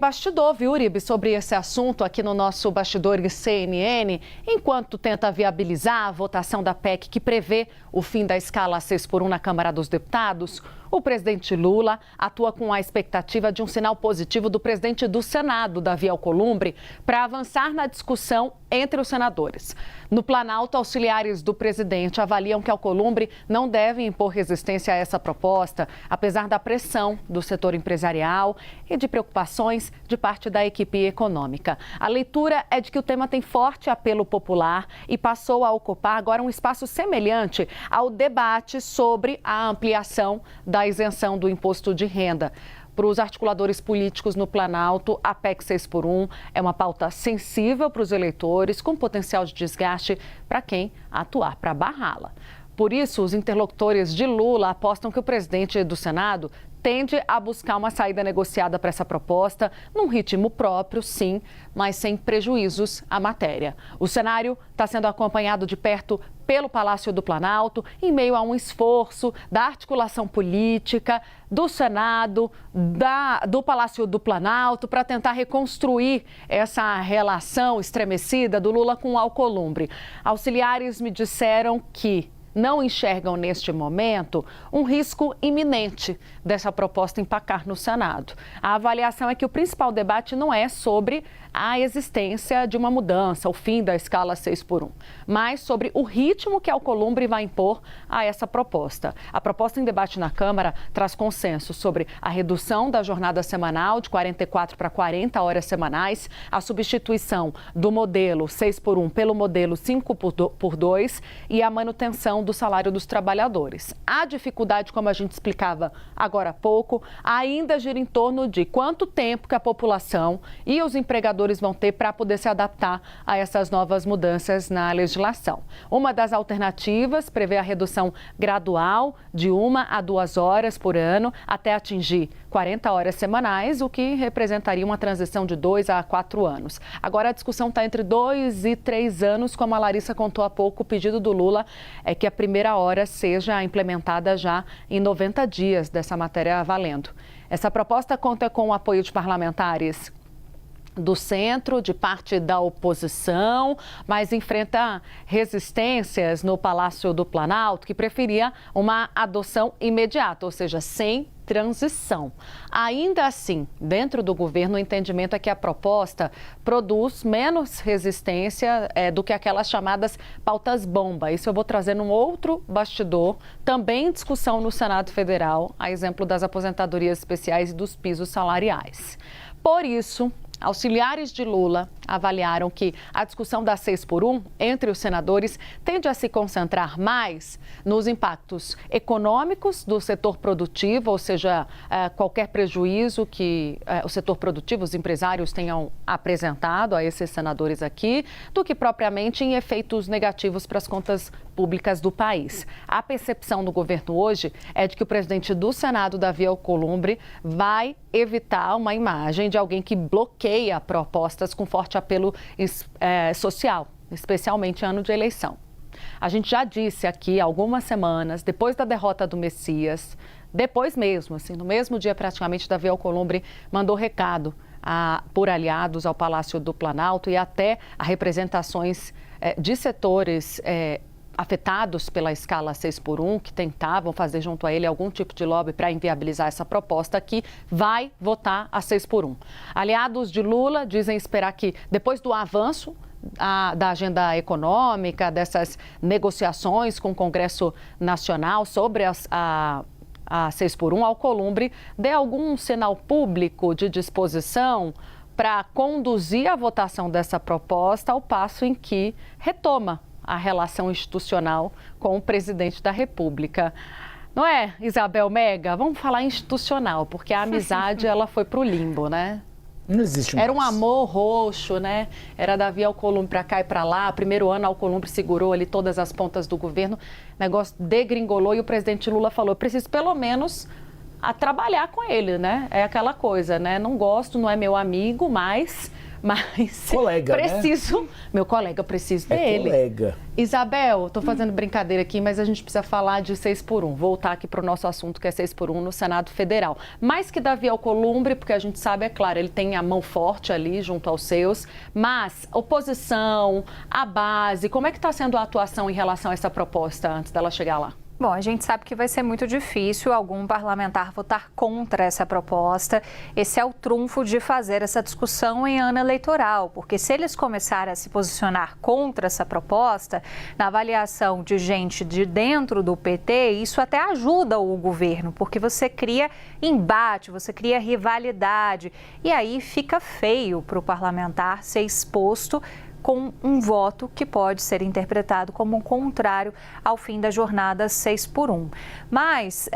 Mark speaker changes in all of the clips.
Speaker 1: Bastidor, viu, Uribe, sobre esse assunto aqui no nosso Bastidores CNN, enquanto tenta viabilizar a votação da PEC que prevê o fim da escala 6x1 na Câmara dos Deputados, o presidente Lula atua com a expectativa de um sinal positivo do presidente do Senado, Davi Alcolumbre, para avançar na discussão entre os senadores. No Planalto, auxiliares do presidente avaliam que Alcolumbre não deve impor resistência a essa proposta, apesar da pressão do setor empresarial e de preocupações de parte da equipe econômica. A leitura é de que o tema tem forte apelo popular e passou a ocupar agora um espaço semelhante ao debate sobre a ampliação da isenção do imposto de renda. Para os articuladores políticos no Planalto, a PEC 6x1 é uma pauta sensível para os eleitores, com potencial de desgaste para quem atuar para barrá-la. Por isso, os interlocutores de Lula apostam que o presidente do Senado tende a buscar uma saída negociada para essa proposta, num ritmo próprio, sim, mas sem prejuízos à matéria. O cenário está sendo acompanhado de perto pelo Palácio do Planalto, em meio a um esforço da articulação política, do Senado, do Palácio do Planalto, para tentar reconstruir essa relação estremecida do Lula com o Alcolumbre. Auxiliares me disseram que não enxergam neste momento um risco iminente dessa proposta empacar no Senado. A avaliação é que o principal debate não é sobre a existência de uma mudança, o fim da escala 6x1, mas sobre o ritmo que Alcolumbre vai impor a essa proposta. A proposta em debate na Câmara traz consenso sobre a redução da jornada semanal de 44 para 40 horas semanais, a substituição do modelo 6x1 pelo modelo 5x2 e a manutenção do salário dos trabalhadores. A dificuldade, como a gente explicava agora há pouco, ainda gira em torno de quanto tempo que a população e os empregadores vão ter para poder se adaptar a essas novas mudanças na legislação. Uma das alternativas prevê a redução gradual de 1 a 2 horas por ano até atingir 40 horas semanais, o que representaria uma transição de 2 a 4 anos. Agora a discussão está entre 2 e 3 anos, como a Larissa contou há pouco. O pedido do Lula é que a primeira hora seja implementada já em 90 dias dessa matéria valendo. Essa proposta conta com o apoio de parlamentares do centro, de parte da oposição, mas enfrenta resistências no Palácio do Planalto, que preferia uma adoção imediata, ou seja, sem transição. Ainda assim, dentro do governo, o entendimento é que a proposta produz menos resistência do que aquelas chamadas pautas bomba. Isso eu vou trazer num outro bastidor, também em discussão no Senado Federal, a exemplo das aposentadorias especiais e dos pisos salariais. Por isso, auxiliares de Lula avaliaram que a discussão da 6x1 entre os senadores tende a se concentrar mais nos impactos econômicos do setor produtivo, ou seja, qualquer prejuízo que o setor produtivo, os empresários tenham apresentado a esses senadores aqui, do que propriamente em efeitos negativos para as contas públicas do país. A percepção do governo hoje é de que o presidente do Senado, Davi Alcolumbre, vai evitar uma imagem de alguém que bloqueia propostas com forte apelo social, especialmente em ano de eleição. A gente já disse aqui há algumas semanas, depois da derrota do Messias, depois mesmo, assim, no mesmo dia praticamente, Davi Alcolumbre mandou recado por aliados ao Palácio do Planalto e até a representações de setores afetados pela escala 6x1, que tentavam fazer junto a ele algum tipo de lobby para inviabilizar essa proposta, que vai votar a 6x1. Aliados de Lula dizem esperar que, depois do avanço da agenda econômica, dessas negociações com o Congresso Nacional sobre a 6x1, Alcolumbre dê algum sinal público de disposição para conduzir a votação dessa proposta ao passo em que retoma a relação institucional com o presidente da República. Não é, Isabel Mega? Vamos falar institucional, porque a amizade ela foi para o limbo, né?
Speaker 2: Não existe mais.
Speaker 1: Era um amor roxo, né? Era Davi Alcolumbre para cá e para lá. Primeiro ano, Alcolumbre segurou ali todas as pontas do governo. O negócio degringolou e o presidente Lula falou: preciso pelo menos trabalhar com ele, né? É aquela coisa, né? Não gosto, não é meu amigo, mas mas
Speaker 2: colega,
Speaker 1: preciso,
Speaker 2: né?
Speaker 1: Meu colega, preciso dele.
Speaker 2: Colega.
Speaker 1: Isabel, estou fazendo brincadeira aqui, mas a gente precisa falar de 6x1. Voltar aqui para o nosso assunto, que é 6x1 no Senado Federal. Mais que Davi Alcolumbre, porque a gente sabe, é claro, ele tem a mão forte ali junto aos seus, mas oposição, a base, como é que está sendo a atuação em relação a essa proposta antes dela chegar lá?
Speaker 3: Bom, a gente sabe que vai ser muito difícil algum parlamentar votar contra essa proposta. Esse é o trunfo de fazer essa discussão em ano eleitoral, porque se eles começarem a se posicionar contra essa proposta, na avaliação de gente de dentro do PT, isso até ajuda o governo, porque você cria embate, você cria rivalidade, e aí fica feio para o parlamentar ser exposto com um voto que pode ser interpretado como um contrário ao fim da jornada 6x1. Mas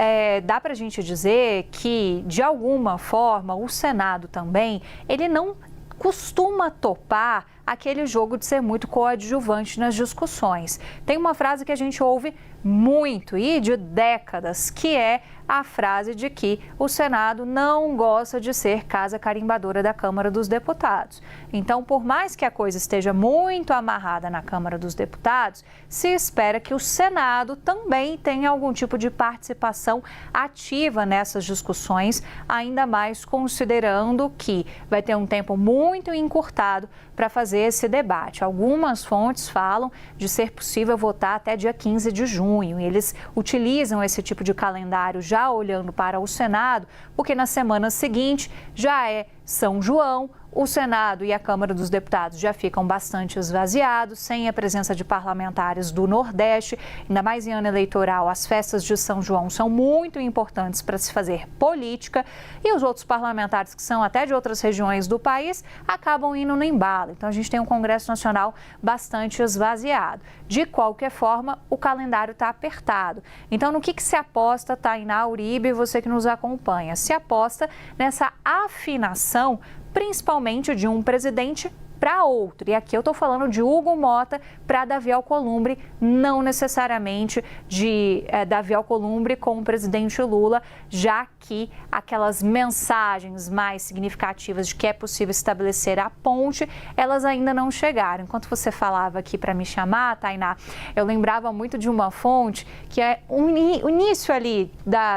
Speaker 3: dá para a gente dizer que, de alguma forma, o Senado também, ele não costuma topar aquele jogo de ser muito coadjuvante nas discussões. Tem uma frase que a gente ouve muito e de décadas, que é a frase de que o Senado não gosta de ser casa carimbadora da Câmara dos Deputados. Então, por mais que a coisa esteja muito amarrada na Câmara dos Deputados, se espera que o Senado também tenha algum tipo de participação ativa nessas discussões, ainda mais considerando que vai ter um tempo muito encurtado para fazer esse debate. Algumas fontes falam de ser possível votar até dia 15 de junho. E eles utilizam esse tipo de calendário já olhando para o Senado, porque na semana seguinte já é São João, o Senado e a Câmara dos Deputados já ficam bastante esvaziados, sem a presença de parlamentares do Nordeste, ainda mais em ano eleitoral. As festas de São João são muito importantes para se fazer política e os outros parlamentares que são até de outras regiões do país acabam indo no embalo. Então a gente tem um Congresso Nacional bastante esvaziado. De qualquer forma, o calendário está apertado. Então no que se aposta, Tainá, Uribe, você que nos acompanha? Se aposta nessa afinação, principalmente de um presidente para outro. E aqui eu estou falando de Hugo Mota para Davi Alcolumbre, não necessariamente de Davi Alcolumbre com o presidente Lula, já que aquelas mensagens mais significativas de que é possível estabelecer a ponte, elas ainda não chegaram. Enquanto você falava aqui para me chamar, Tainá, eu lembrava muito de uma fonte que é o início ali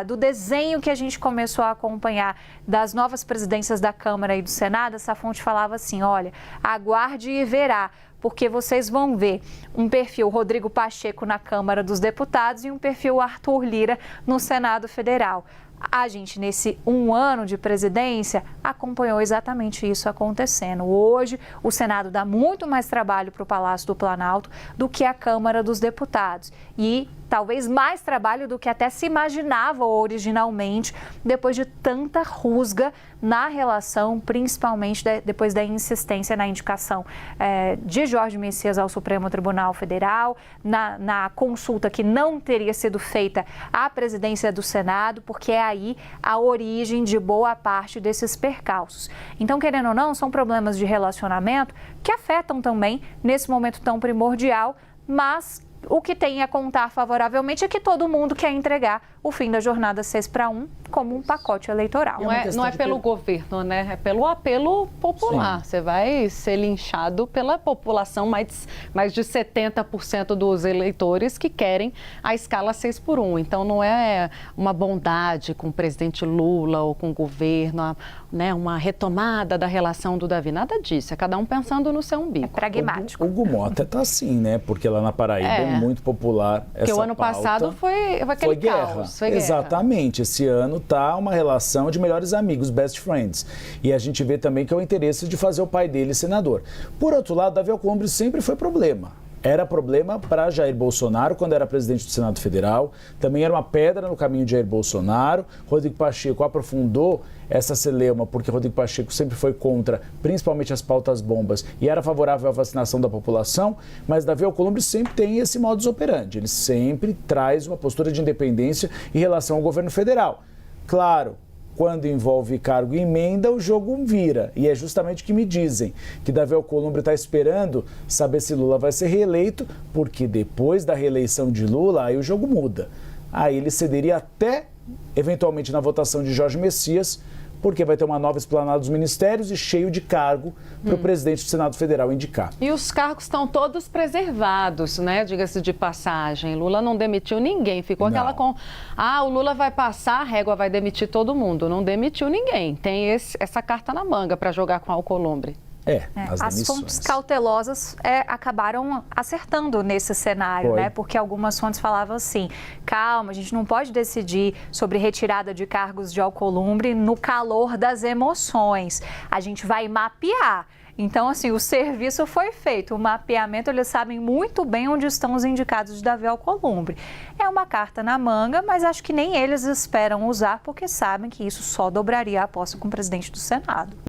Speaker 3: do desenho que a gente começou a acompanhar das novas presidências da Câmara e do Senado. Essa fonte falava assim, olha, aguarde e verá, porque vocês vão ver um perfil Rodrigo Pacheco na Câmara dos Deputados e um perfil Arthur Lira no Senado Federal. A gente, nesse 1 ano de presidência, acompanhou exatamente isso acontecendo. Hoje, o Senado dá muito mais trabalho para o Palácio do Planalto do que a Câmara dos Deputados. E talvez mais trabalho do que até se imaginava originalmente, depois de tanta rusga na relação, principalmente depois da insistência na indicação de Jorge Messias ao Supremo Tribunal Federal, na consulta que não teria sido feita à presidência do Senado, porque é aí a origem de boa parte desses percalços. Então, querendo ou não, são problemas de relacionamento que afetam também nesse momento tão primordial, mas o que tem a contar favoravelmente é que todo mundo quer entregar o fim da jornada 6x1 como um pacote eleitoral.
Speaker 1: Não é pelo governo, né? É pelo apelo popular. Sim. Você vai ser linchado pela população, mais de 70% dos eleitores que querem a escala 6x1. Então, não é uma bondade com o presidente Lula ou com o governo, né? Uma retomada da relação do Davi. Nada disso. É cada um pensando no seu umbigo.
Speaker 3: É pragmático.
Speaker 2: O Hugo Mota tá assim, né? Porque lá na Paraíba é muito popular essa pauta.
Speaker 1: Porque o ano passado foi aquele caos. Foi guerra.
Speaker 2: Exatamente. Esse ano tá uma relação de melhores amigos, best friends. E a gente vê também que é o interesse de fazer o pai dele senador. Por outro lado, Davi Alcolumbre sempre foi problema. Era problema para Jair Bolsonaro quando era presidente do Senado Federal. Também era uma pedra no caminho de Jair Bolsonaro. Rodrigo Pacheco aprofundou essa celeuma porque Rodrigo Pacheco sempre foi contra, principalmente as pautas bombas, e era favorável à vacinação da população. Mas Davi Alcolumbre sempre tem esse modus operandi. Ele sempre traz uma postura de independência em relação ao governo federal. Claro, quando envolve cargo e emenda, o jogo vira. E é justamente o que me dizem, que Davi Alcolumbre está esperando saber se Lula vai ser reeleito, porque depois da reeleição de Lula, aí o jogo muda. Aí ele cederia até, eventualmente, na votação de Jorge Messias, porque vai ter uma nova esplanada dos ministérios e cheio de cargo para o presidente do Senado Federal indicar.
Speaker 1: E os cargos estão todos preservados, né? Diga-se de passagem. Lula não demitiu ninguém. Ficou aquela com... o Lula vai passar, a régua vai demitir todo mundo. Não demitiu ninguém. Tem essa carta na manga para jogar com Alcolumbre.
Speaker 3: As fontes cautelosas acabaram acertando nesse cenário, né? Porque algumas fontes falavam assim, calma, a gente não pode decidir sobre retirada de cargos de Alcolumbre no calor das emoções. A gente vai mapear. Então, assim, o serviço foi feito, o mapeamento, eles sabem muito bem onde estão os indicados de Davi Alcolumbre. É uma carta na manga, mas acho que nem eles esperam usar, porque sabem que isso só dobraria a aposta com o presidente do Senado.